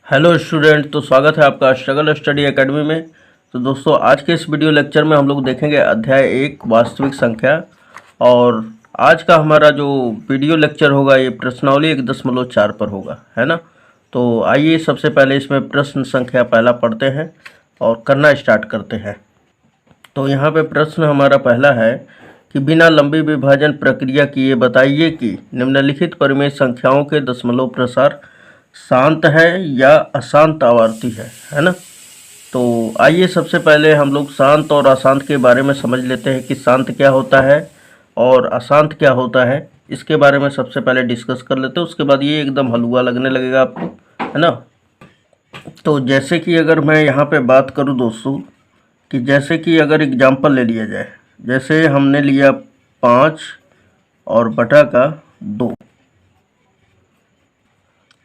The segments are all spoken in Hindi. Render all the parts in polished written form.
हेलो स्टूडेंट, तो स्वागत है आपका स्ट्रगल स्टडी एकेडमी में। तो दोस्तों, आज के इस वीडियो लेक्चर में हम लोग देखेंगे अध्याय 1 वास्तविक संख्या। और आज का हमारा जो वीडियो लेक्चर होगा ये प्रश्नावली 1.4 पर होगा, है ना। तो आइए सबसे पहले इसमें प्रश्न संख्या पहला पढ़ते हैं और करना स्टार्ट करते हैं। तो यहाँ पे प्रश्न हमारा पहला है कि बिना लंबी विभाजन प्रक्रिया किए बताइए कि निम्नलिखित परिमेय संख्याओं के दशमलव प्रसार शांत है या अशांत आवर्ती है ना। तो आइए सबसे पहले हम लोग शांत और अशांत के बारे में समझ लेते हैं कि शांत क्या होता है और अशांत क्या होता है। इसके बारे में सबसे पहले डिस्कस कर लेते हैं, उसके बाद ये एकदम हलवा लगने लगेगा आपको, है ना। तो जैसे कि अगर मैं यहाँ पे बात करूँ दोस्तों, कि जैसे कि अगर एग्जाम्पल ले लिया जाए, जैसे हमने लिया 5 और बटा का 2।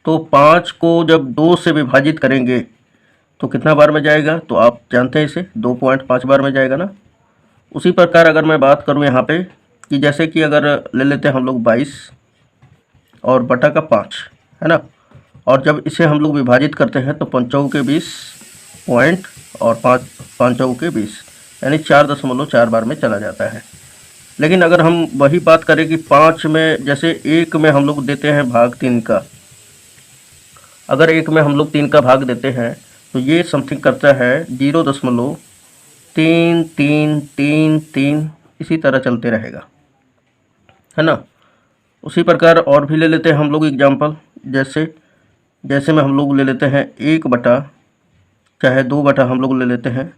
तो 5 को जब 2 से विभाजित करेंगे तो कितना बार में जाएगा, तो आप जानते हैं इसे 2.5 बार में जाएगा ना। उसी प्रकार अगर मैं बात करूं यहाँ पे कि जैसे कि अगर ले लेते हैं हम लोग 22 और बटा का 5, है ना। और जब इसे हम लोग विभाजित करते हैं तो 5 के 20 पॉइंट और 5 के 20 यानी 4.4 बार में चला जाता है। लेकिन अगर हम वही बात करें कि 5 में जैसे 1 में हम लोग देते हैं भाग 3 का, अगर 1 में हम लोग 3 का भाग देते हैं तो ये समथिंग करता है 0.3333, इसी तरह चलते रहेगा, है ना। उसी प्रकार और भी ले लेते हैं हम लोग एग्जाम्पल, जैसे में हम लोग ले लेते हैं 1 बटा चाहे 2 बटा हम लोग ले लेते हैं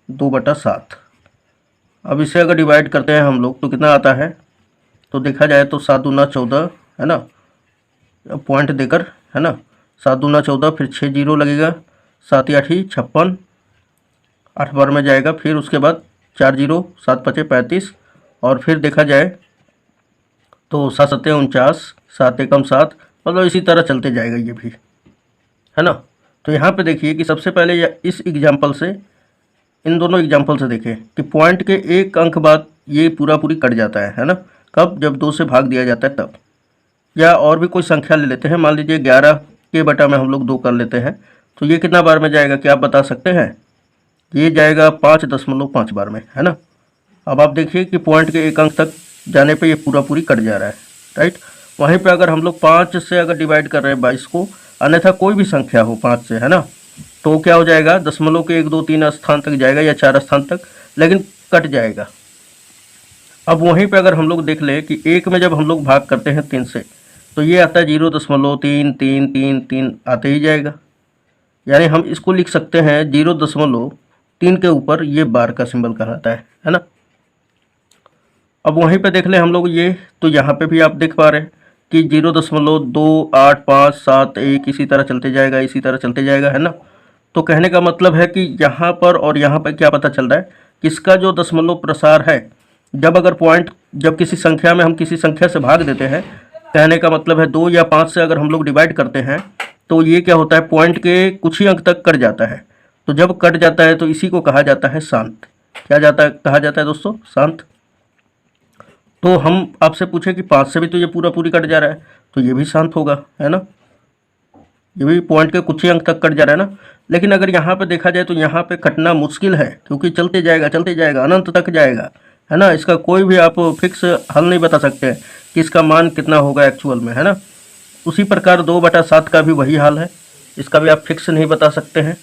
2/7। अब इसे अगर डिवाइड करते हैं हम लोग तो कितना आता है, तो देखा जाए तो 7 दूना 14, है ना, पॉइंट देकर, है ना। 7 दूना 14, फिर 6 जीरो लगेगा, 7 या 8 56, 8 बार में जाएगा। फिर उसके बाद 4 जीरो, 7 पचे 35, और फिर देखा जाए तो 7 सत्ते 49, 7 एकम 7, मतलब इसी तरह चलते जाएगा ये भी, है ना। तो यहाँ पे देखिए कि सबसे पहले इस एग्जाम्पल से, इन दोनों एग्जाम्पल से देखें कि पॉइंट के 1 अंक बाद ये पूरी कट जाता है ना। कब, जब 2 से भाग दिया जाता है तब। या और भी कोई संख्या ले लेते हैं, मान लीजिए 11 के बटा में हम लोग 2 कर लेते हैं, तो ये कितना बार में जाएगा, क्या आप बता सकते हैं। ये जाएगा 5.5 बार में, है ना। अब आप देखिए कि पॉइंट के 1 अंक तक जाने पे ये पूरी कट जा रहा है, राइट। वहीं पे अगर हम लोग 5 से अगर डिवाइड कर रहे हैं 22 को, अन्यथा कोई भी संख्या हो 5 से, है ना, तो क्या हो जाएगा, दशमलव के 1 2 3 स्थान तक जाएगा या 4 स्थान तक, लेकिन कट जाएगा। अब वहीं पे अगर हम लोग देख लें कि 1 में जब हम लोग भाग करते हैं 3 से, तो ये आता है 0.33333 आते ही जाएगा। यानी हम इसको लिख सकते हैं 0.3 के ऊपर ये बार का सिंबल कहलाता है ना। अब वहीं पे देख लें हम लोग ये, तो यहाँ पे भी आप देख पा रहे हैं कि 0.28557 इसी तरह चलते जाएगा, इसी तरह चलते जाएगा, है ना। तो कहने का मतलब है कि यहाँ पर और यहाँ पर क्या पता चल रहा है कि इसका जो दशमलव प्रसार है, जब अगर पॉइंट, जब किसी संख्या में हम किसी संख्या से भाग देते हैं, कहने का मतलब है 2 या 5 से अगर हम लोग डिवाइड करते हैं तो ये क्या होता है, पॉइंट के कुछ ही अंक तक कट जाता है। तो जब कट जाता है तो इसी को कहा जाता है शांत। क्या कहा जाता है दोस्तों, शांत। तो हम आपसे पूछे कि 5 से भी तो ये पूरी कट जा रहा है, तो ये भी शांत होगा, है ना। ये भी पॉइंट के कुछ ही अंक तक कट जा रहा है ना। लेकिन अगर यहाँ पे देखा जाए तो यहाँ पे कटना मुश्किल है, क्योंकि चलते जाएगा अनंत तक जाएगा, है ना। इसका कोई भी आप फिक्स हल नहीं बता सकते कि इसका मान कितना होगा एक्चुअल में, है ना। उसी प्रकार 2/7 का भी वही हाल है, इसका भी आप फिक्स नहीं बता सकते हैं।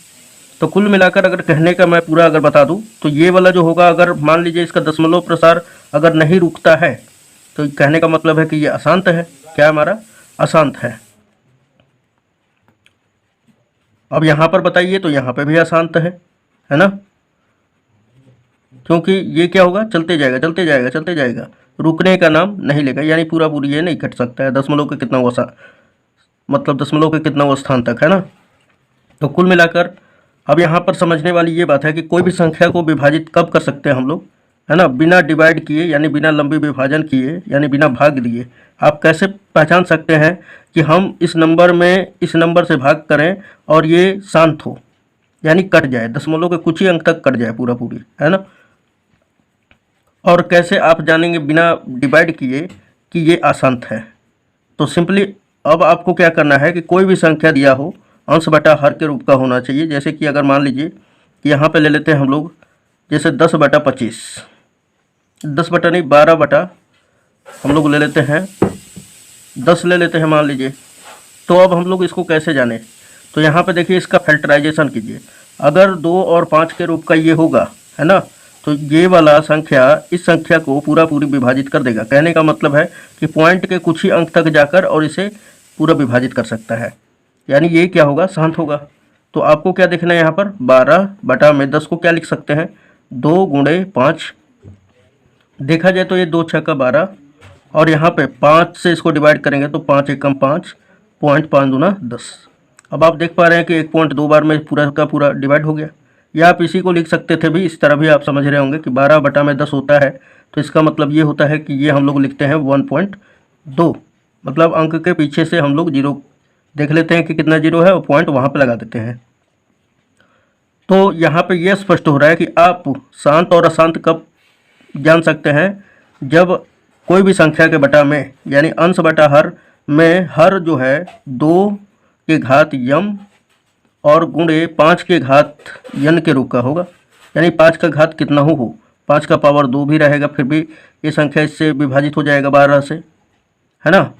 तो कुल मिलाकर अगर कहने का मैं पूरा अगर बता दूं तो ये वाला जो होगा, अगर मान लीजिए इसका दशमलव प्रसार अगर नहीं रुकता है तो कहने का मतलब है कि ये अशांत है। क्या हमारा अशांत है। अब यहाँ पर बताइए तो यहाँ पे भी अशांत है ना, क्योंकि ये क्या होगा, चलते जाएगा, रुकने का नाम नहीं लेगा, यानी पूरी ये नहीं कट सकता है दशमलव के कितना वो मतलब दशमलव के कितना वो स्थान तक, है ना। तो कुल मिलाकर अब यहाँ पर समझने वाली ये बात है कि कोई भी संख्या को विभाजित कब कर सकते हैं हम लोग, है ना, बिना डिवाइड किए, यानी बिना लंबी विभाजन किए, यानी बिना भाग दिए। आप कैसे पहचान सकते हैं कि हम इस नंबर में इस नंबर से भाग करें और ये शांत हो, यानी कट जाए, दशमलव के कुछ ही अंक तक कट जाए पूरी, है ना। और कैसे आप जानेंगे बिना डिवाइड किए कि ये अशांत है, तो सिंपली अब आपको क्या करना है कि कोई भी संख्या दिया हो अंश बटा हर के रूप का होना चाहिए। जैसे कि अगर मान लीजिए कि यहाँ पे ले लेते हैं हम लोग, जैसे 10/25, 10 बटा नहीं 12 बटा हम लोग ले लेते हैं 10 ले लेते हैं मान लीजिए। तो अब हम लोग इसको कैसे जाने, तो यहाँ पे देखिए इसका फैक्टराइजेशन कीजिए। अगर 2 और 5 के रूप का ये होगा, है ना, तो ये वाला संख्या इस संख्या को पूरा पूरी विभाजित कर देगा। कहने का मतलब है कि पॉइंट के कुछ ही अंक तक जाकर और इसे पूरा विभाजित कर सकता है, यानी ये क्या होगा, शांत होगा। तो आपको क्या देखना है यहाँ पर, 12 बटा में 10 को क्या लिख सकते हैं, 2 गुणे 5। देखा जाए तो ये 2 छक्का 12 और यहाँ पे 5 से इसको डिवाइड करेंगे तो 5 एकम 5, पॉइंट 5 दूना 10। अब आप देख पा रहे हैं कि 1 पॉइंट 2 बार में पूरा का पूरा डिवाइड हो गया। या आप इसी को लिख सकते थे भी, इस तरह भी आप समझ रहे होंगे कि 12 बटा में 10 होता है, तो इसका मतलब ये होता है कि ये हम लोग लिखते हैं 1.2, मतलब अंक के पीछे से हम लोग जीरो देख लेते हैं कि कितना जीरो है और पॉइंट वहाँ पे लगा देते हैं। तो यहाँ पे ये स्पष्ट हो रहा है कि आप शांत और अशांत कब जान सकते हैं, जब कोई भी संख्या के बटा में यानी अंश बटा हर में हर जो है 2 के घात यम और गुणे 5 के घात यन के रूप का होगा। यानी 5 का घात कितना हो 5 का पावर 2 भी रहेगा, फिर भी ये संख्या इससे विभाजित हो जाएगा 12 से, है ना,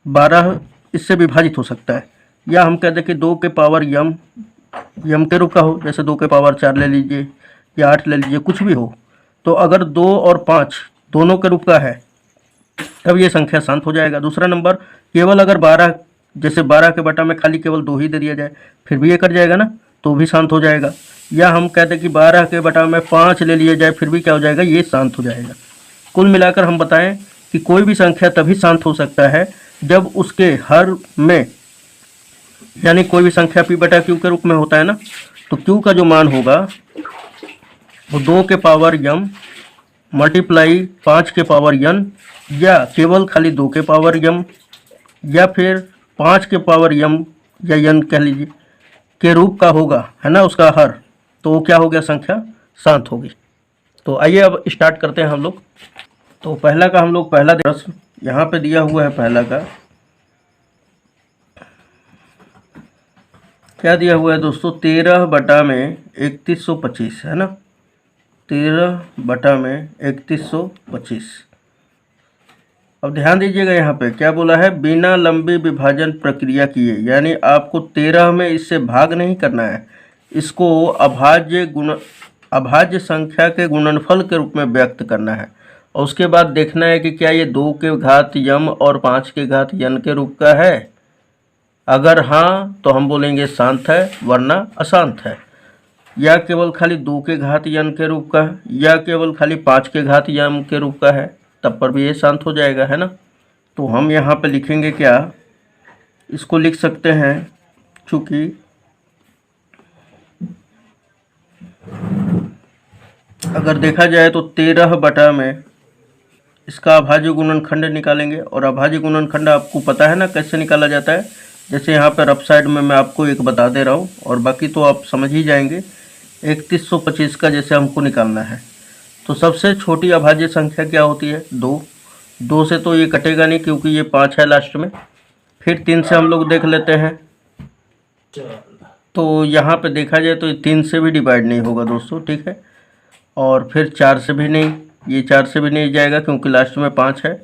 12 इससे विभाजित हो सकता है। या हम कहते हैं कि 2 के पावर यम के रूप का हो, जैसे 2 के पावर 4 ले लीजिए या 8 ले लीजिए, कुछ भी हो। तो अगर 2 और 5 दोनों के रूप का है तब ये संख्या शांत हो जाएगा। दूसरा नंबर, केवल अगर 12, जैसे 12 के बटा में खाली केवल 2 ही दे दिया जाए फिर भी ये कट जाएगा ना, तो भी शांत हो जाएगा। या हम कहते हैं कि 12 के बटा में 5 ले लिया जाए फिर भी क्या हो जाएगा, ये शांत हो जाएगा। कुल मिलाकर हम बताएं कि कोई भी संख्या तभी शांत हो सकता है जब उसके हर में, यानी कोई भी संख्या p बटा q के रूप में होता है ना, तो q का जो मान होगा वो 2 के पावर यम मल्टीप्लाई 5 के पावर यन, या केवल खाली 2 के पावर यम, या फिर 5 के पावर यम या यन कह लीजिए के रूप का होगा, है ना, उसका हर। तो वो क्या हो गया, संख्या शांत होगी। तो आइए अब स्टार्ट करते हैं हम लोग। तो पहला का हम लोग पहला प्रश्न यहाँ पे दिया हुआ है। पहला का क्या दिया हुआ है दोस्तों, 13 बटा में 3125, है ना, 13 बटा में 3125। अब ध्यान दीजिएगा यहाँ पे क्या बोला है, बिना लंबी विभाजन प्रक्रिया किए, यानी आपको 13 में इससे भाग नहीं करना है, इसको अभाज्य संख्या के गुणनफल के रूप में व्यक्त करना है। और उसके बाद देखना है कि क्या ये 2 के घात यम और 5 के घात यन के रूप का है। अगर हाँ तो हम बोलेंगे शांत है, वरना अशांत है। या केवल खाली 2 के घात यन के रूप का है, या केवल खाली 5 के घात यम के रूप का है, तब पर भी ये शांत हो जाएगा, है ना। तो हम यहाँ पे लिखेंगे क्या, इसको लिख सकते हैं, चूँकि अगर देखा जाए तो 13 बटा में इसका अभाज्य गुणनखंड निकालेंगे। और अभाज्य गुणनखंड आपको पता है ना कैसे निकाला जाता है, जैसे यहाँ पर रफ साइड में मैं आपको एक बता दे रहा हूँ और बाकी तो आप समझ ही जाएंगे। 3125 का जैसे हमको निकालना है तो सबसे छोटी अभाज्य संख्या क्या होती है, 2। 2 से तो ये कटेगा नहीं क्योंकि ये 5 है लास्ट में। फिर 3 से हम लोग देख लेते हैं, तो यहाँ पे देखा जाए तो ये 3 से भी डिवाइड नहीं होगा दोस्तों, ठीक है। और फिर 4 से भी नहीं, ये 4 से भी नहीं जाएगा क्योंकि लास्ट में 5 है।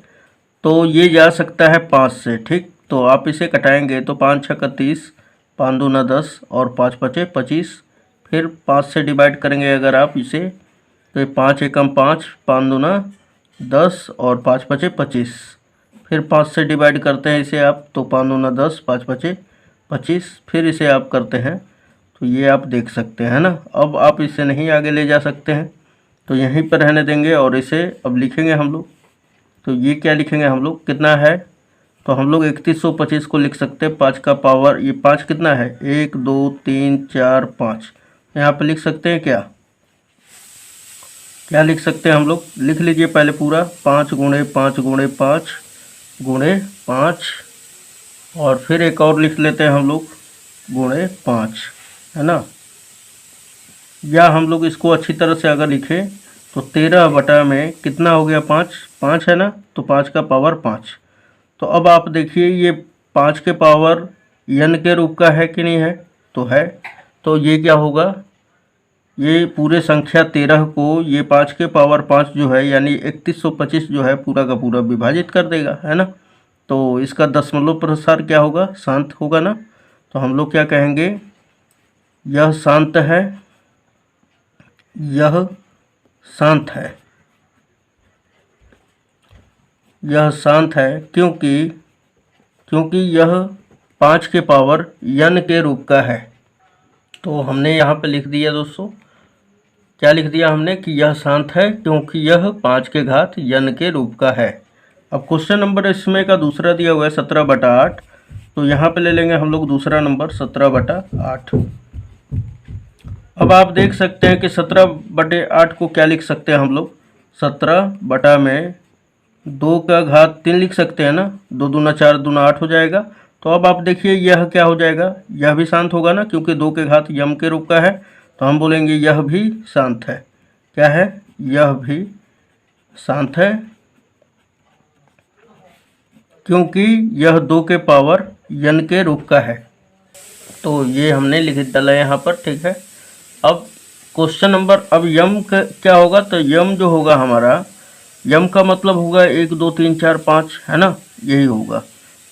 तो ये जा सकता है 5 से, ठीक। तो आप इसे कटाएंगे तो 5 छक्का 30, 5 दूना 10 और 5 पचे 25। फिर 5 से डिवाइड करेंगे अगर आप इसे तो ये 5 एकम 5, 5 दूना 10 और 5 पचे 25। फिर 5 से डिवाइड करते हैं इसे आप तो 5 दूना 10, 5 पचे 25। फिर इसे आप करते हैं तो ये आप देख सकते हैं ना। अब आप इसे नहीं आगे ले जा सकते हैं तो यहीं पर रहने देंगे और इसे अब लिखेंगे हम लोग। तो ये क्या लिखेंगे हम लोग, कितना है, तो हम लोग 3125 को लिख सकते हैं 5 का पावर, ये 5 कितना है, 1 2 3 4 5, यहाँ पे लिख सकते हैं क्या, क्या लिख सकते हैं हम लोग, लिख लीजिए पहले पूरा, 5 गुणे 5 गुणे 5 गुणे 5, और फिर एक और लिख लेते हैं हम लोग गुणे 5, है ना। या हम लोग इसको अच्छी तरह से अगर लिखें तो 13 बटा में कितना हो गया, 5 है ना, तो 5 का पावर 5। तो अब आप देखिए ये 5 के पावर n के रूप का है कि नहीं है, तो है। तो ये क्या होगा, ये पूरे संख्या 13 को ये 5 के पावर 5 जो है यानी 3125 जो है पूरा का पूरा विभाजित कर देगा, है ना। तो इसका दशमलव प्रसार क्या होगा, शांत होगा ना। तो हम लोग क्या कहेंगे, यह शांत है, यह शांत है, यह शांत है क्योंकि यह 5 के पावर n के रूप का है। तो हमने यहाँ पे लिख दिया दोस्तों, क्या लिख दिया हमने कि यह शांत है क्योंकि यह 5 के घात n के रूप का है। अब क्वेश्चन नंबर इसमें का दूसरा दिया हुआ है 17/8, तो यहाँ पे ले लेंगे हम लोग दूसरा नंबर 17/8। अब आप देख सकते हैं कि 17/8 को क्या लिख सकते हैं हम लोग, 17 में 2 का घात 3 लिख सकते हैं ना, 2 दूना 4 दूना 8 हो जाएगा। तो अब आप देखिए यह क्या हो जाएगा, यह भी शांत होगा ना क्योंकि 2 के घात यम के रूप का है। तो हम बोलेंगे यह भी शांत है, क्या है, यह भी शांत है क्योंकि यह 2 के पावर n के रूप का है। तो ये हमने लिख डाला यहाँ पर, ठीक है। अब क्वेश्चन नंबर, अब यम का क्या होगा, तो यम जो होगा हमारा, यम का मतलब होगा 1 2 3 4 5, है ना, यही होगा।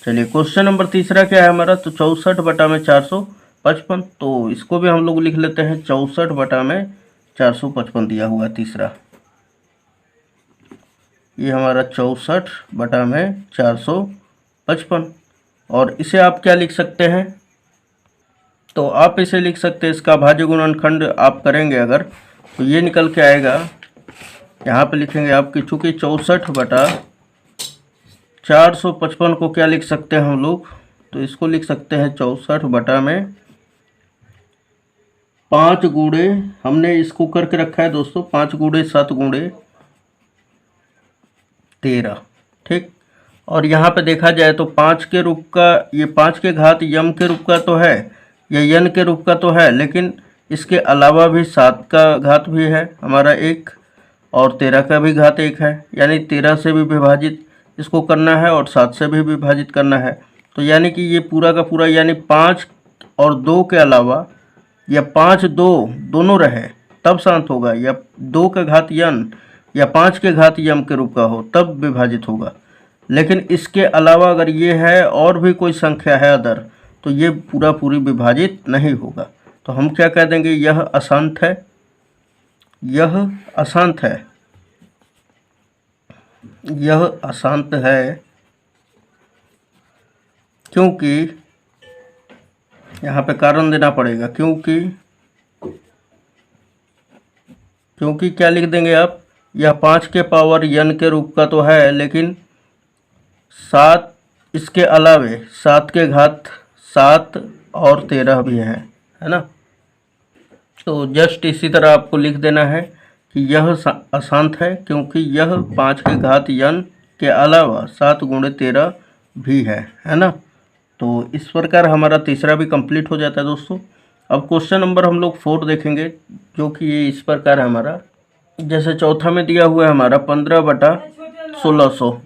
चलिए क्वेश्चन नंबर तीसरा क्या है हमारा, तो 64/455। तो इसको भी हम लोग लिख लेते हैं 64/455 दिया हुआ तीसरा, ये हमारा 64/455। और इसे आप क्या लिख सकते हैं, तो आप इसे लिख सकते हैं, इसका भाज्य गुणनखंड आप करेंगे अगर, तो ये निकल के आएगा, यहाँ पे लिखेंगे आपकी, चूँकि 64/455 को क्या लिख सकते हैं हम लोग, तो इसको लिख सकते हैं 64/5 गुणे, हमने इसको करके रखा है दोस्तों 5 गुणे 7 गुणे 13, ठीक। और यहाँ पे देखा जाए तो 5 के रूप का, ये 5 के घात यम के रूप का तो है, ये n के रूप का तो है, लेकिन इसके अलावा भी 7 का घात भी है हमारा 1, और 13 का भी घात 1 है, यानी 13 से भी विभाजित इसको करना है और 7 से भी विभाजित करना है। तो यानी कि ये पूरा का पूरा, यानी 5 और 2 के अलावा, या 5 2 दोनों रहे तब शांत होगा, या 2 का घात n या 5 के घात यम के रूप का हो तब विभाजित होगा। लेकिन इसके अलावा अगर ये है और भी कोई संख्या है अदर, तो ये पूरा पूरी विभाजित नहीं होगा। तो हम क्या कह देंगे, यह अशांत है, यह अशांत है, यह अशांत है क्योंकि, यहाँ पे कारण देना पड़ेगा, क्योंकि क्या लिख देंगे आप, यह 5 के पावर n के रूप का तो है, लेकिन 7 इसके अलावे 7 के घात 7 और 13 भी है ना। तो जस्ट इसी तरह आपको लिख देना है कि यह अशांत है क्योंकि यह 5 के घात n के अलावा 7 गुणे 13 भी है ना। तो इस प्रकार हमारा तीसरा भी कंप्लीट हो जाता है दोस्तों। अब क्वेश्चन नंबर हम लोग 4 देखेंगे, जो कि ये इस प्रकार है हमारा, जैसे चौथा में दिया हुआ है हमारा 15/1600।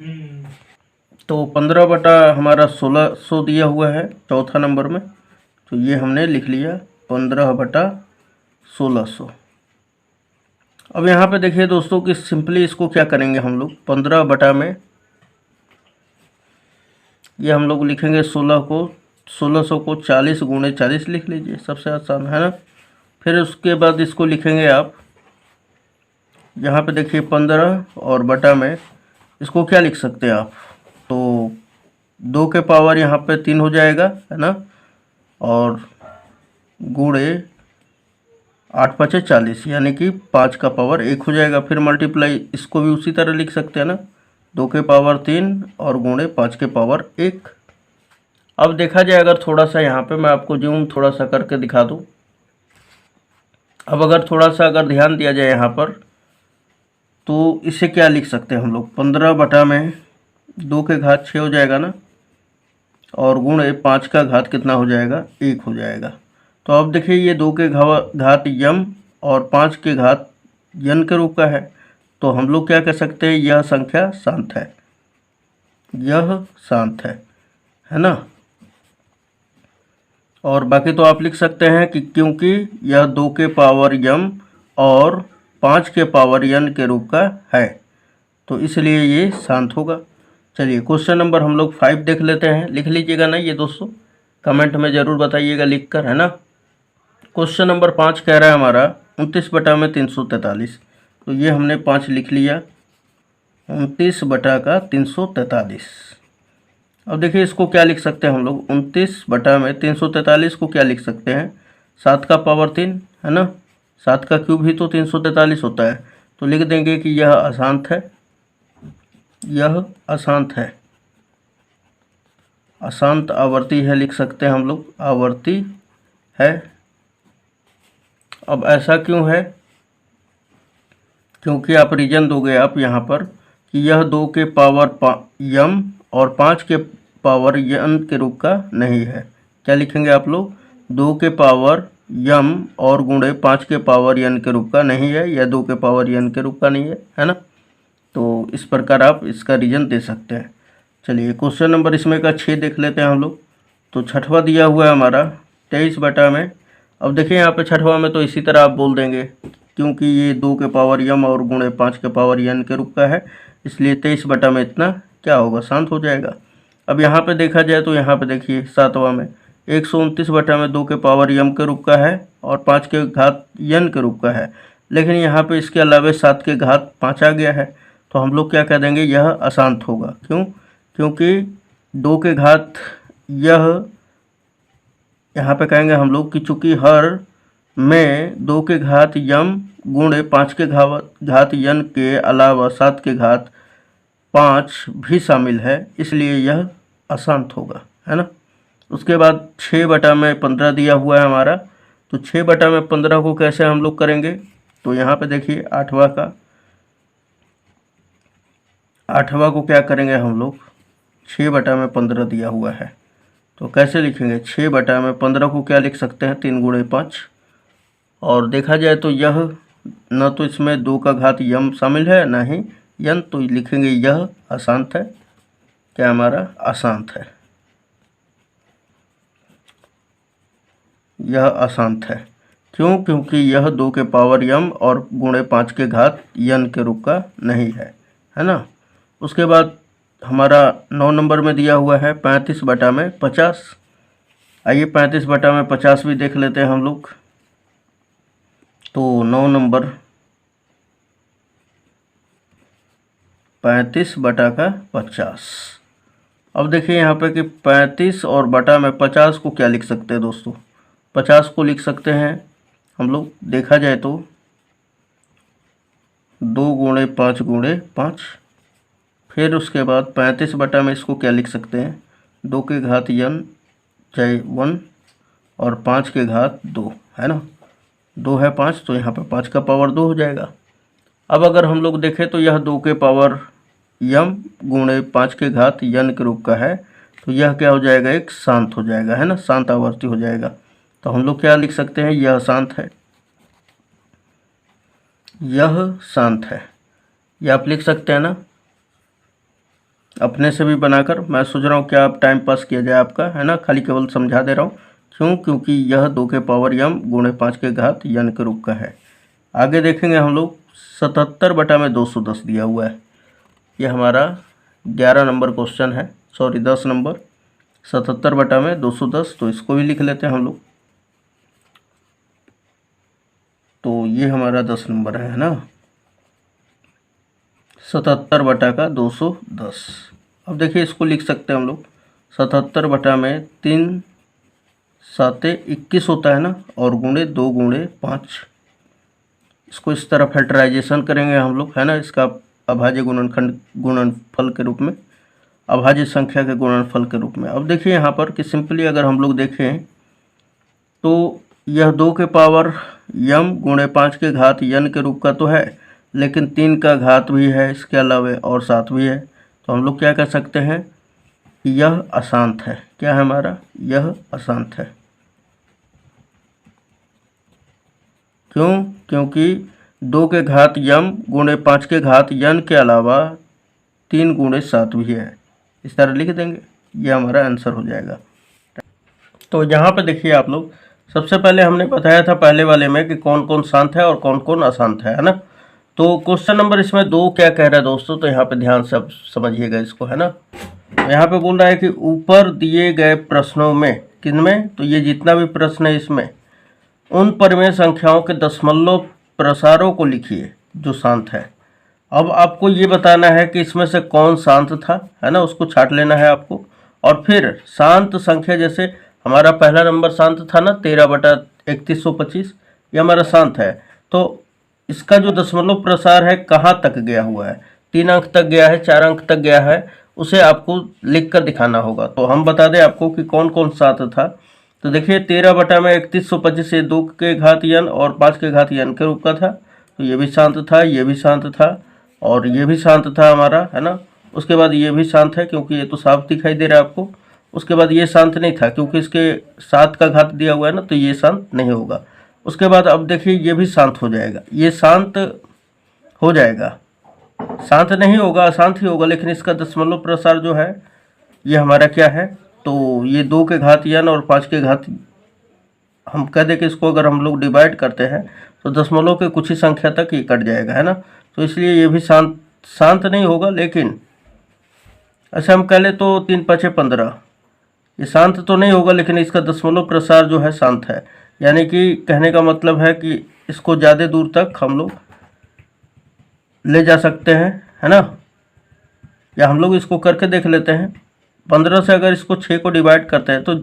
तो 15 हमारा 1600 दिया हुआ है चौथा नंबर में, तो ये हमने लिख लिया 15/1600। अब यहाँ पे देखिए दोस्तों कि सिंपली इसको क्या करेंगे हम लोग, 15 में ये हम लोग लिखेंगे 1600 को 40 गुणे 40 लिख लीजिए, सबसे आसान है ना। फिर उसके बाद इसको लिखेंगे आप, यहाँ पे देखिए 15 और बटा में इसको क्या लिख सकते हैं आप, तो 2 के पावर यहाँ पे 3 हो जाएगा, है ना, और गुणे 8 5 40, यानी कि 5 का पावर 1 हो जाएगा। फिर मल्टीप्लाई इसको भी उसी तरह लिख सकते हैं ना, 2 के पावर 3 और गुणे 5 के पावर 1। अब देखा जाए अगर थोड़ा सा यहाँ पे मैं आपको जूम थोड़ा सा करके दिखा दूँ। अब अगर थोड़ा सा अगर ध्यान दिया जाए यहाँ पर, तो इसे क्या लिख सकते हैं हम लोग, 15 में 2 के घात 6 हो जाएगा ना, और गुणे 5 का घात कितना हो जाएगा, 1 हो जाएगा। तो अब देखिए ये 2 के घात यम और 5 के घात n के रूप का है, तो हम लोग क्या कह सकते हैं, यह संख्या शांत है, यह शांत है ना। और बाकी तो आप लिख सकते हैं कि क्योंकि यह 2 के पावर m और 5 के पावर n के रूप का है, तो इसलिए ये शांत होगा। चलिए क्वेश्चन नंबर हम लोग 5 देख लेते हैं। लिख लीजिएगा ना ये दोस्तों, कमेंट में ज़रूर बताइएगा लिख कर, है ना। क्वेश्चन नंबर 5 कह रहा है हमारा 29 बटा में 343। तो ये हमने 5 लिख लिया, 29 बटा का 343। अब देखिए इसको क्या लिख सकते हैं हम लोग, 29 बटा में 343 को क्या लिख सकते हैं, 7 का पावर 3, है ना। 7 का क्यूब ही तो 343 होता है। तो लिख देंगे कि यह अशांत है, यह अशांत है, अशांत आवर्ती है, लिख सकते हैं हम लोग आवर्ती है। अब ऐसा क्यों है, क्योंकि आप रीजन दोगे आप यहाँ पर कि यह 2 के पावर m और 5 के पावर n के रूप का नहीं है। क्या लिखेंगे आप लोग, 2 के पावर m और गुणे 5 के पावर n के रूप का नहीं है, या 2 के पावर n के रूप का नहीं है ना। तो इस प्रकार आप इसका रीजन दे सकते हैं। चलिए क्वेश्चन नंबर इसमें का 6 देख लेते हैं हम लोग। तो छठवा दिया हुआ है हमारा 23 बटा में। अब देखिए यहाँ पे छठवा में तो इसी तरह आप बोल देंगे, क्योंकि ये 2 के पावर m और गुणे 5 के पावर n के रूप का है, इसलिए 23 बटा में इतना क्या होगा, शांत हो जाएगा। अब यहाँ पे देखा जाए तो यहाँ पे देखिए सातवां में 129 बटा में 2 के पावर m के रूप का है और 5 के घात n के रूप का है, लेकिन यहाँ पे इसके अलावे 7 के घात 5 आ गया है। तो हम लोग क्या कह देंगे, यह अशांत होगा। क्यों, क्योंकि 2 के घात यह यहाँ पे कहेंगे हम लोग कि चूँकि हर में 2 के घात m गुणे 5 के घात n के अलावा 7 के घात 5 भी शामिल है, इसलिए यह अशांत होगा, है ना। उसके बाद 6 बटा में 15 दिया हुआ है हमारा। तो 6 बटा में 15 को कैसे हम लोग करेंगे, तो यहाँ पे देखिए आठवां को क्या करेंगे हम लोग, 6 बटा में 15 दिया हुआ है, तो कैसे लिखेंगे, 6 बटा में 15 को क्या लिख सकते हैं, 3 गुणे 5। और देखा जाए तो यह न तो इसमें 2 का घात m शामिल है ना ही n, तो लिखेंगे यह अशांत है। क्या हमारा अशांत है, यह अशांत है। क्यों, क्योंकि यह 2 के पावर m और गुणे 5 के घात n के रूप का नहीं है ना। उसके बाद हमारा 9 नंबर में दिया हुआ है 35 बटा में 50। आइए 35 बटा में 50 भी देख लेते हैं हम लोग। तो 9 नंबर 35 बटा का 50। अब देखिए यहाँ पे कि 35 और बटा में 50 को क्या लिख सकते हैं दोस्तों, 50 को लिख सकते हैं हम लोग, देखा जाए तो 2 गुणे 5 गुणे 5। फिर उसके बाद 35 बटा में इसको क्या लिख सकते हैं, 2 के घात n चाहे 1 और 5 के घात 2, है ना। 2 है 5, तो यहाँ पे 5 का पावर 2 हो जाएगा। अब अगर हम लोग देखें तो यह 2 के पावर m गुणे 5 के घात n के रूप का है, तो यह क्या हो जाएगा, एक शांत हो जाएगा, है ना, शांत आवर्ती हो जाएगा। तो हम लोग क्या लिख सकते हैं, यह शांत है, यह शांत है। यह आप लिख सकते हैं ना अपने से भी बनाकर। मैं सोच रहा हूँ क्या आप टाइम पास किया जाए आपका, है ना, खाली केवल समझा दे रहा हूँ। क्यों, क्योंकि यह 2 के पावर m गुणे 5 के घात n के रूप का है। आगे देखेंगे हम लोग 77 बटा में 210 दिया हुआ है। यह हमारा 11 नंबर क्वेश्चन है, सॉरी 10 नंबर। 77 बटा में 210, तो इसको भी लिख लेते हैं हम लोग। तो ये हमारा 10 नंबर है ना, 77 बटा का 210। अब देखिए इसको लिख सकते हैं हम लोग, 77 बटा में 3 7 21 होता है ना, और गुणे 2 गुणे 5। इसको इस तरह फैक्टराइजेशन करेंगे हम लोग, है ना, इसका अभाज्य गुणनखंड गुणनफल के रूप में, अभाज्य संख्या के गुणनफल के रूप में। अब देखिए यहाँ पर कि सिंपली अगर हम लोग देखें तो यह 2 के पावर m गुणे 5 के घात n के रूप का तो है, लेकिन 3 का घात भी है इसके अलावे और 7 भी है। तो हम लोग क्या कह सकते हैं, यह अशांत है। क्या है हमारा, यह अशांत है। क्यों, क्योंकि 2 के घात m गुणे 5 के घात n के अलावा 3 गुणे 7 भी है। इस तरह लिख देंगे, यह हमारा आंसर हो जाएगा। तो यहाँ पे देखिए आप लोग, सबसे पहले हमने बताया था पहले वाले में कि कौन कौन शांत है और कौन कौन अशांत है ना। तो क्वेश्चन नंबर इसमें 2 क्या कह रहा है दोस्तों, तो यहाँ पे ध्यान से आप समझिएगा इसको, है ना। यहाँ पे बोल रहा है कि ऊपर दिए गए प्रश्नों में, किनमें, तो ये जितना भी प्रश्न है इसमें उन परिमेय संख्याओं के दशमलव प्रसारों को लिखिए जो शांत है। अब आपको ये बताना है कि इसमें से कौन शांत था, है ना, उसको छांट लेना है आपको। और फिर शांत संख्या, जैसे हमारा पहला नंबर शांत था ना 13/3125, ये हमारा शांत है। तो इसका जो दशमलव प्रसार है कहाँ तक गया हुआ है, 3 अंक तक गया है, 4 अंक तक गया है, उसे आपको लिख कर दिखाना होगा। तो हम बता दें आपको कि कौन कौन शांत था। तो देखिए 13/3125 से 2 के घात n और 5 के घात n के रूप का था, तो ये भी शांत था, ये भी शांत था और ये भी शांत था हमारा, है ना। उसके बाद ये भी शांत है क्योंकि ये तो साफ दिखाई दे रहा है आपको। उसके बाद ये शांत नहीं था क्योंकि इसके 7 का घात दिया हुआ है ना, तो ये शांत नहीं होगा। उसके बाद अब देखिए ये भी शांत हो जाएगा, ये शांत हो जाएगा, शांत नहीं होगा, अशांत ही होगा, लेकिन इसका दशमलव प्रसार जो है ये हमारा क्या है, तो ये 2 के घात n और 5 के घात, हम कह दें कि इसको अगर हम लोग डिवाइड करते हैं तो दशमलव के कुछ ही संख्या तक ये कट जाएगा, है ना। तो इसलिए ये भी शांत नहीं होगा, लेकिन ऐसे हम कह ले तो 3×5=15, ये शांत तो नहीं होगा लेकिन इसका दशमलव प्रसार जो है शांत है। यानी कि कहने का मतलब है कि इसको ज़्यादा दूर तक हम लोग ले जा सकते हैं, है ना। या हम लोग इसको करके देख लेते हैं, 15 से अगर इसको 6 को डिवाइड करते हैं तो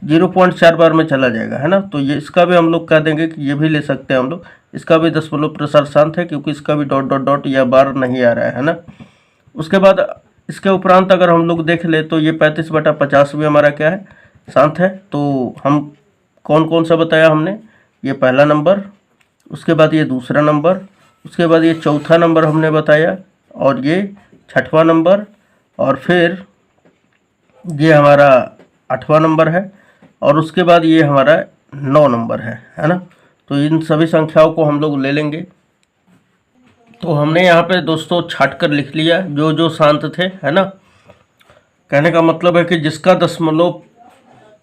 0.4 बार में चला जाएगा, है ना। तो ये इसका भी हम लोग कह देंगे कि ये भी ले सकते हैं हम लोग, इसका भी दशमलव प्रसार शांत है क्योंकि इसका भी डॉट डॉट डॉट या बार नहीं आ रहा है ना। उसके बाद इसके उपरांत अगर हम लोग देख ले तो ये 35/50 भी हमारा क्या है, शांत है। तो हम कौन कौन सा बताया हमने, ये पहला नंबर, उसके बाद ये दूसरा नंबर, उसके बाद ये चौथा नंबर हमने बताया, और ये छठवां नंबर, और फिर ये हमारा 8वां नंबर है, और उसके बाद ये हमारा 9 नंबर है ना। तो इन सभी संख्याओं को हम लोग ले लेंगे। तो हमने यहाँ पे दोस्तों छाट कर लिख लिया जो जो शांत थे, है ना। कहने का मतलब है कि जिसका दशमलव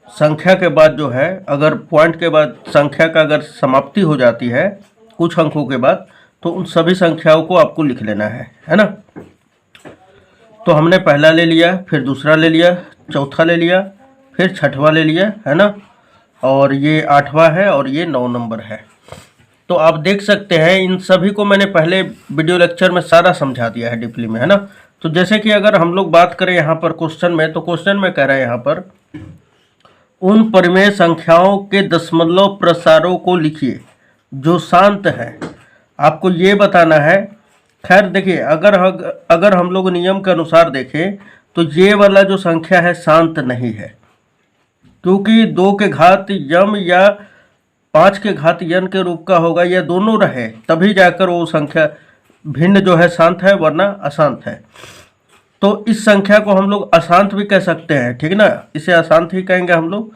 संख्या के बाद जो है, अगर पॉइंट के बाद संख्या का अगर समाप्ति हो जाती है कुछ अंकों के बाद, तो उन सभी संख्याओं को आपको लिख लेना है ना। तो हमने पहला ले लिया, फिर दूसरा ले लिया, चौथा ले लिया, फिर छठवां ले लिया, है ना, और ये 8वां है और ये 9 नंबर है। तो आप देख सकते हैं इन सभी को मैंने पहले वीडियो लेक्चर में सारा समझा दिया है डीपली में, है ना। तो जैसे कि अगर हम लोग बात करें यहाँ पर क्वेश्चन में, तो क्वेश्चन में कह रहा है यहाँ पर उन परिमेय संख्याओं के दशमलव प्रसारों को लिखिए जो शांत है। आपको ये बताना है। खैर देखिए, अगर हम लोग नियम के अनुसार देखें तो ये वाला जो संख्या है शांत नहीं है, क्योंकि 2 के घात यम या 5 के घात n के रूप का होगा, या दोनों रहे तभी जाकर वो संख्या भिन्न जो है शांत है, वरना अशांत है। तो इस संख्या को हम लोग अशांत भी कह सकते हैं, ठीक ना, इसे अशांत ही कहेंगे हम लोग,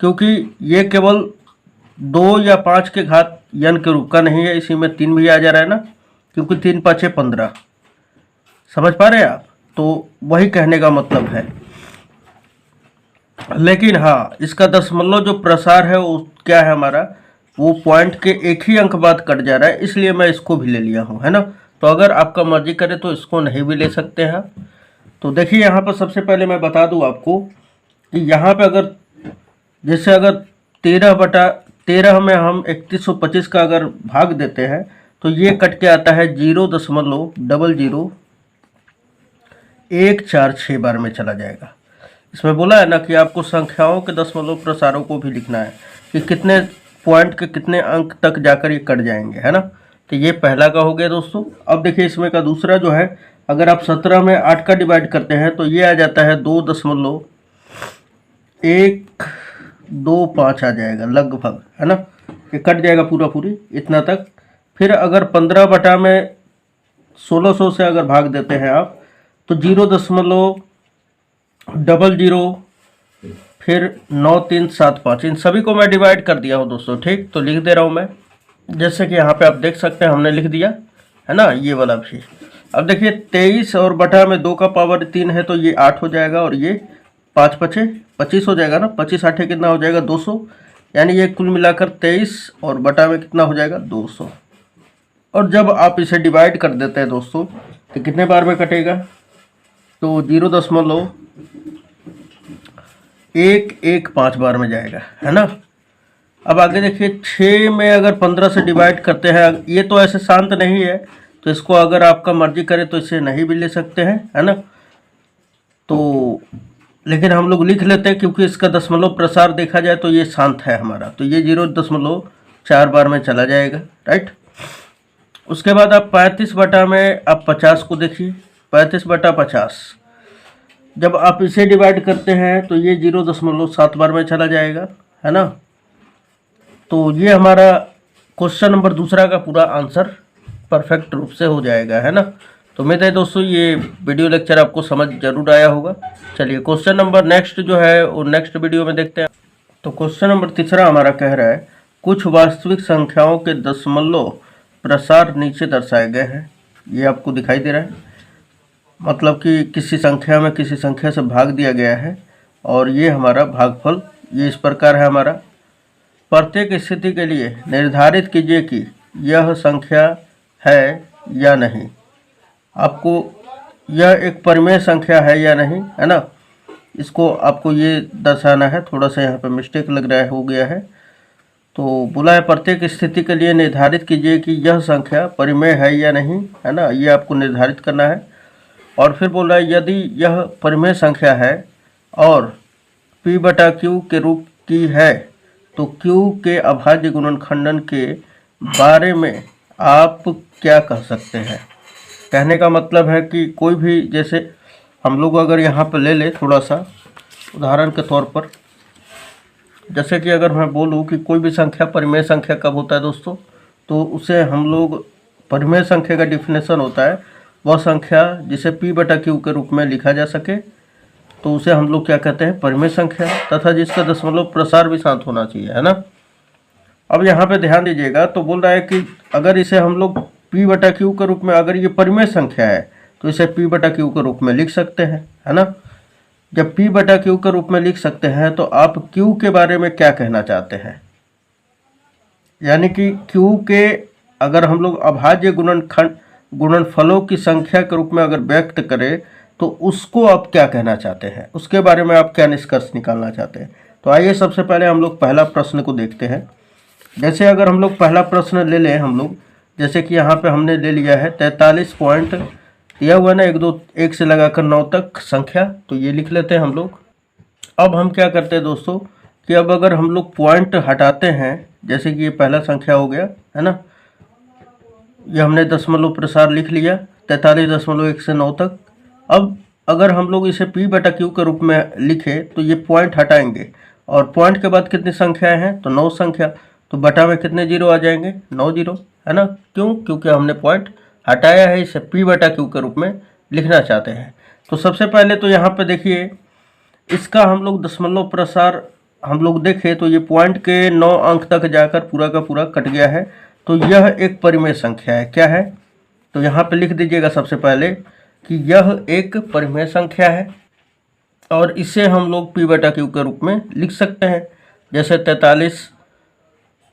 क्योंकि ये केवल 2 या 5 के घात n के रूप का नहीं है, इसी में 3 भी आ जा रहा है ना, क्योंकि 3×5=15, समझ पा रहे हैं आप। तो वही कहने का मतलब है। लेकिन हाँ, इसका दशमलव जो प्रसार है वो क्या है हमारा, वो पॉइंट के एक ही अंक बाद कट जा रहा है, इसलिए मैं इसको भी ले लिया हूँ, है ना। तो अगर आपका मर्जी करे तो इसको नहीं भी ले सकते हैं। तो देखिए यहाँ पर सबसे पहले मैं बता दूँ आपको कि यहाँ पे अगर जैसे अगर 13/13 में हम 3125 का अगर भाग देते हैं तो ये कट के आता है 0.0000146 बार में चला जाएगा। इसमें बोला है ना कि आपको संख्याओं के दशमलव प्रसारों को भी लिखना है कि कितने पॉइंट के कितने अंक तक जाकर ये कट जाएंगे, है ना। तो ये पहला का हो गया दोस्तों। अब देखिए इसमें का दूसरा जो है, अगर आप 17 में 8 का डिवाइड करते हैं तो ये आ जाता है 2.125 आ जाएगा लगभग, है ना। ये कट जाएगा पूरा पूरी इतना तक। फिर अगर 15 में 1600 से अगर भाग देते हैं आप तो 0.00, फिर 9375, इन सभी को मैं डिवाइड कर दिया हूँ दोस्तों, ठीक। तो लिख दे रहा हूँ मैं, जैसे कि यहाँ पे आप देख सकते हैं हमने लिख दिया, है ना, ये वाला भी। अब देखिए 23 और बटा में 2 का पावर 3 है तो ये 8 हो जाएगा और ये 5 पचे 25 हो जाएगा ना, 25 आठे कितना हो जाएगा 200, यानी ये कुल मिलाकर 23 और बटा में कितना हो जाएगा 200। और जब आप इसे डिवाइड कर देते हैं दोस्तों तो कितने बार में कटेगा, तो 0.115 बार में जाएगा, है ना। अब आगे देखिए 6 में अगर 15 से डिवाइड करते हैं, ये तो ऐसे शांत नहीं है, तो इसको अगर आपका मर्जी करे तो इसे नहीं भी ले सकते हैं, है ना। तो लेकिन हम लोग लिख लेते हैं क्योंकि इसका दशमलव प्रसार देखा जाए तो ये शांत है हमारा, तो ये 0.4 बार में चला जाएगा, राइट। उसके बाद आप 35 बटा में आप 50 को देखिए, 35 बटा 50 जब आप इसे डिवाइड करते हैं तो ये 0.7 बार में चला जाएगा, है ना। तो ये हमारा क्वेश्चन नंबर दूसरा का पूरा आंसर परफेक्ट रूप से हो जाएगा, है ना। तो उम्मीद है दोस्तों ये वीडियो लेक्चर आपको समझ जरूर आया होगा। चलिए क्वेश्चन नंबर नेक्स्ट जो है वो नेक्स्ट वीडियो में देखते हैं। तो क्वेश्चन नंबर तीसरा हमारा कह रहा है कुछ वास्तविक संख्याओं के दशमलव प्रसार नीचे दर्शाए गए हैं। ये आपको दिखाई दे रहा है, मतलब कि किसी संख्या में किसी संख्या से भाग दिया गया है और ये हमारा भागफल ये इस प्रकार है हमारा। प्रत्येक स्थिति के लिए निर्धारित कीजिए कि यह संख्या है या नहीं। आपको यह एक परिमेय संख्या है या नहीं, है ना, इसको आपको ये दर्शाना है। थोड़ा सा यहाँ पे मिस्टेक लग रहा है, हो गया है। तो बोला है प्रत्येक स्थिति के लिए निर्धारित कीजिए कि यह संख्या परिमेय है या नहीं, है ना, ये आपको निर्धारित करना है। और फिर बोल रहा है यदि यह परिमेय संख्या है और p बटा q के रूप की है तो q के अभाज्य गुणनखंडन के बारे में आप क्या कह सकते हैं। कहने का मतलब है कि कोई भी, जैसे हम लोग अगर यहाँ पर ले ले थोड़ा सा उदाहरण के तौर पर, जैसे कि अगर मैं बोलूँ कि कोई भी संख्या परिमेय संख्या कब होता है दोस्तों, तो उसे हम लोग परिमेय संख्या का डिफिनेशन होता है वह संख्या जिसे p बटा q के रूप में लिखा जा सके, तो उसे हम लोग क्या कहते हैं परिमेय संख्या, तथा जिसका दशमलव प्रसार भी शांत होना चाहिए, है ना। अब यहाँ पे ध्यान दीजिएगा, तो बोल रहा है कि अगर इसे हम लोग p बटा q के रूप में, अगर ये परिमेय संख्या है तो इसे p बटा q के रूप में लिख सकते हैं, है ना। जब p बटा q के रूप में लिख सकते हैं तो आप q के बारे में क्या कहना चाहते हैं, यानी कि q के अगर हम लोग अभाज्य गुणनफलों की संख्या के रूप में अगर व्यक्त करें तो उसको आप क्या कहना चाहते हैं, उसके बारे में आप क्या निष्कर्ष निकालना चाहते हैं। तो आइए सबसे पहले हम लोग पहला प्रश्न को देखते हैं। जैसे अगर हम लोग पहला प्रश्न ले लें हम लोग, जैसे कि यहाँ पे हमने ले लिया है 43 पॉइंट दिया हुआ है ना, 1 2 1 से लगाकर 9 तक संख्या, तो ये लिख लेते हैं हम लोग। अब हम क्या करते हैं दोस्तों कि अब अगर हम लोग पॉइंट हटाते हैं, जैसे कि ये पहला संख्या हो गया, है ना, ये हमने दशमलव प्रसार लिख लिया 43.1 से 9 तक। अब अगर हम लोग इसे p बटा q के रूप में लिखे तो ये पॉइंट हटाएंगे और पॉइंट के बाद कितनी संख्याएं हैं, तो 9 संख्या, तो बटा में कितने जीरो आ जाएंगे, 9 जीरो, है ना। क्यों, क्योंकि हमने पॉइंट हटाया है, इसे p बटा q के रूप में लिखना चाहते हैं। तो सबसे पहले तो यहाँ पे देखिए इसका हम लोग दशमलव प्रसार हम लोग देखें तो ये पॉइंट के 9 अंक तक जाकर पूरा का पूरा कट गया है, तो यह एक परिमेय संख्या है। क्या है, तो यहाँ पे लिख दीजिएगा सबसे पहले कि यह एक परिमेय संख्या है और इसे हम लोग p बटा q के रूप में लिख सकते हैं। जैसे 43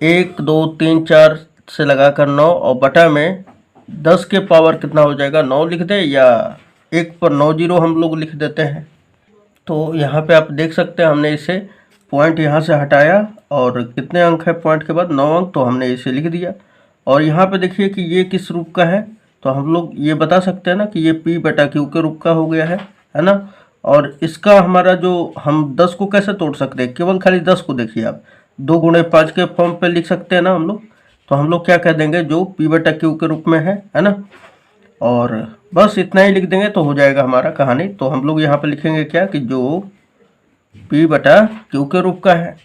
1 2 3 4 से लगाकर 9 और बटा में 10 के पावर कितना हो जाएगा 9 लिख दे, या 1 पर 9 जीरो हम लोग लिख देते हैं। तो यहाँ पे आप देख सकते हैं हमने इसे पॉइंट यहाँ से हटाया और कितने अंक है पॉइंट के बाद 9 अंक, तो हमने इसे लिख दिया। और यहाँ पे देखिए कि ये किस रूप का है, तो हम लोग ये बता सकते हैं ना कि ये p बटा q के रूप का हो गया है ना। और इसका हमारा जो हम 10 को कैसे तोड़ सकते हैं, केवल खाली 10 को देखिए आप 2 गुणे 5 के फॉर्म पे लिख सकते हैं ना हम लोग। तो हम लोग क्या कह देंगे जो p बटा q के रूप में है ना, और बस इतना ही लिख देंगे तो हो जाएगा हमारा कहानी। तो हम लोग यहाँ पे लिखेंगे क्या कि जो p बटा q के रूप का है।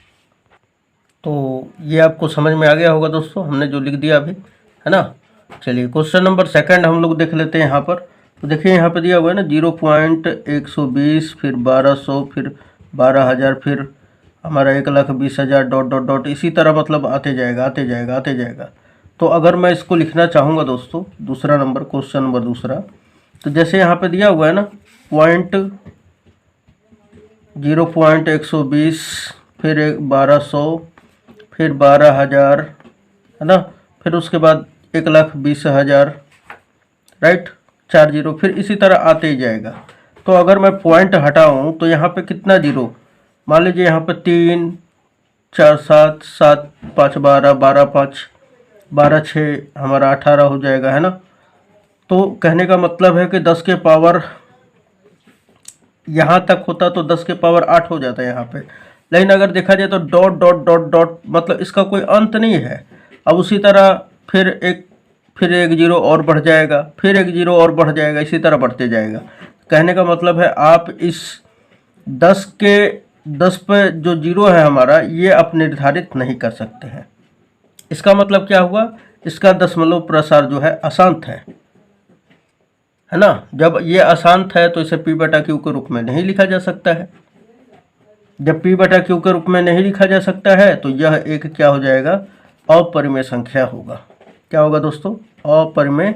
तो ये आपको समझ में आ गया होगा दोस्तों, हमने जो लिख दिया अभी, है ना। चलिए क्वेश्चन नंबर सेकंड हम लोग देख लेते हैं यहाँ पर। तो देखिए यहाँ पे दिया हुआ है ना 0.120 फिर 1200 फिर 12,000 फिर हमारा 1,20,000 डॉट डॉट डॉट, इसी तरह मतलब आते जाएगा आते जाएगा आते जाएगा। तो अगर मैं इसको लिखना चाहूँगा दोस्तों दूसरा नंबर, क्वेश्चन नंबर दूसरा, तो जैसे यहाँ पे दिया हुआ है ना 0.120, फिर 1200, फिर 12,000, है ना, फिर उसके बाद 1,20,000, राइट, 4 जीरो, फिर इसी तरह आते ही जाएगा। तो अगर मैं पॉइंट हटाऊँ तो यहाँ पे कितना जीरो, मान लीजिए यहाँ पे 3, 4, 7, 7, 5, 12, 12, 5, 12, 6 हमारा 18 हो जाएगा, है ना। तो कहने का मतलब है कि 10 के पावर यहाँ तक होता तो 10 के पावर 8 हो जाता है यहाँ पे, लेकिन अगर देखा जाए तो डॉट डॉट डॉट डॉट मतलब इसका कोई अंत नहीं है। अब उसी तरह फिर एक जीरो और बढ़ जाएगा, फिर एक जीरो और बढ़ जाएगा, इसी तरह बढ़ते जाएगा। कहने का मतलब है आप इस 10 पे जो जीरो है हमारा, ये आप निर्धारित नहीं कर सकते हैं। इसका मतलब क्या हुआ, इसका दशमलव प्रसार जो है अशांत है ना। जब ये अशांत है तो इसे p बटा क्यू के रूप में नहीं लिखा जा सकता है। जब p बटा क्यू के रूप में नहीं लिखा जा सकता है तो यह एक क्या हो जाएगा, अपरिमेय संख्या होगा। क्या होगा दोस्तों, अपरिमेय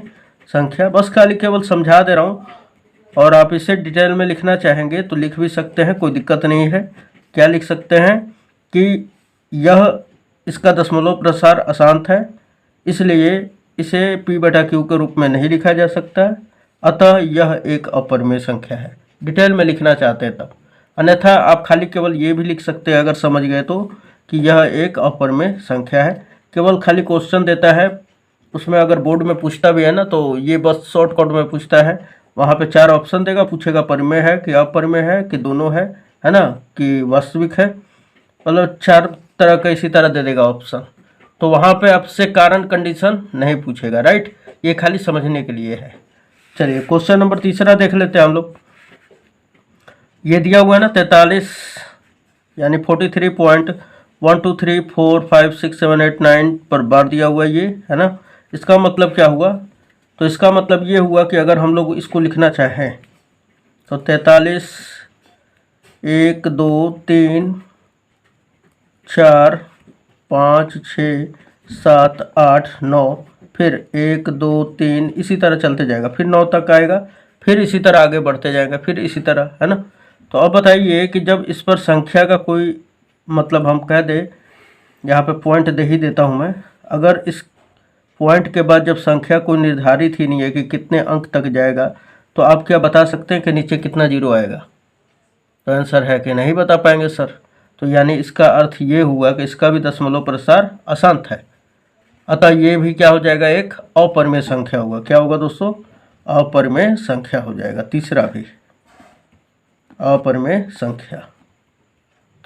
संख्या। बस खाली केवल समझा दे रहा हूँ, और आप इसे डिटेल में लिखना चाहेंगे तो लिख भी सकते हैं, कोई दिक्कत नहीं है। क्या लिख सकते हैं कि यह इसका दशमलव प्रसार अशांत है, इसलिए इसे p बटा क्यू के रूप में नहीं लिखा जा सकता, अतः यह एक अपरिमेय संख्या है। डिटेल में लिखना चाहते हैं तब, अन्यथा आप खाली केवल ये भी लिख सकते हैं अगर समझ गए तो, कि यह एक अपरिमेय संख्या है। केवल खाली क्वेश्चन देता है, उसमें अगर बोर्ड में पूछता भी है ना तो ये बस शॉर्टकट में पूछता है। वहाँ पे 4 ऑप्शन देगा, पूछेगा परिमेय है कि अपरिमेय है कि दोनों है ना, कि वास्तविक है, मतलब 4 तरह का इसी तरह दे देगा ऑप्शन। तो वहाँ पे आपसे कारण कंडीशन नहीं पूछेगा, राइट। ये खाली समझने के लिए है। चलिए क्वेश्चन नंबर तीसरा देख लेते हैं हम लोग। ये दिया हुआ है ना 43 यानी 43.123456789 पर बार दिया हुआ ये, है ना। इसका मतलब क्या हुआ, तो इसका मतलब ये हुआ कि अगर हम लोग इसको लिखना चाहें तो 43 1 2 3 4 5 6 7 8 9, फिर 1 2 3 इसी तरह चलते जाएगा, फिर 9 तक आएगा, फिर इसी तरह आगे बढ़ते जाएगा, फिर इसी तरह, है ना। तो अब बताइए कि जब इस पर संख्या का कोई मतलब हम कह दें, यहाँ पे पॉइंट दे ही देता हूँ मैं, अगर इस पॉइंट के बाद जब संख्या कोई निर्धारित ही नहीं है कि कितने अंक तक जाएगा, तो आप क्या बता सकते हैं कि नीचे कितना जीरो आएगा। तो आंसर है कि नहीं बता पाएंगे सर। तो यानी इसका अर्थ ये हुआ कि इसका भी दशमलव प्रसार अशांत है, अतः ये भी क्या हो जाएगा, एक अपरिमेय संख्या होगा। क्या होगा दोस्तों, अपरिमेय संख्या हो जाएगा। तीसरा भी अपरिमेय संख्या।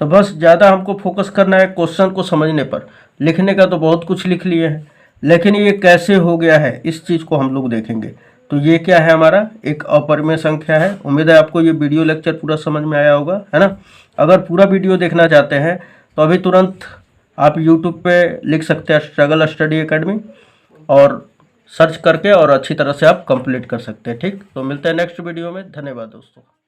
तो बस ज़्यादा हमको फोकस करना है क्वेश्चन को समझने पर, लिखने का तो बहुत कुछ लिख लिए हैं, लेकिन ये कैसे हो गया है इस चीज़ को हम लोग देखेंगे। तो ये क्या है, हमारा एक अपरिमेय संख्या है। उम्मीद है आपको ये वीडियो लेक्चर पूरा समझ में आया होगा, है ना। अगर पूरा वीडियो देखना चाहते हैं तो अभी तुरंत आप YouTube पे लिख सकते हैं स्ट्रगल स्टडी एकेडमी, और सर्च करके और अच्छी तरह से आप कंप्लीट कर सकते हैं। ठीक, तो मिलते हैं नेक्स्ट वीडियो में। धन्यवाद दोस्तों।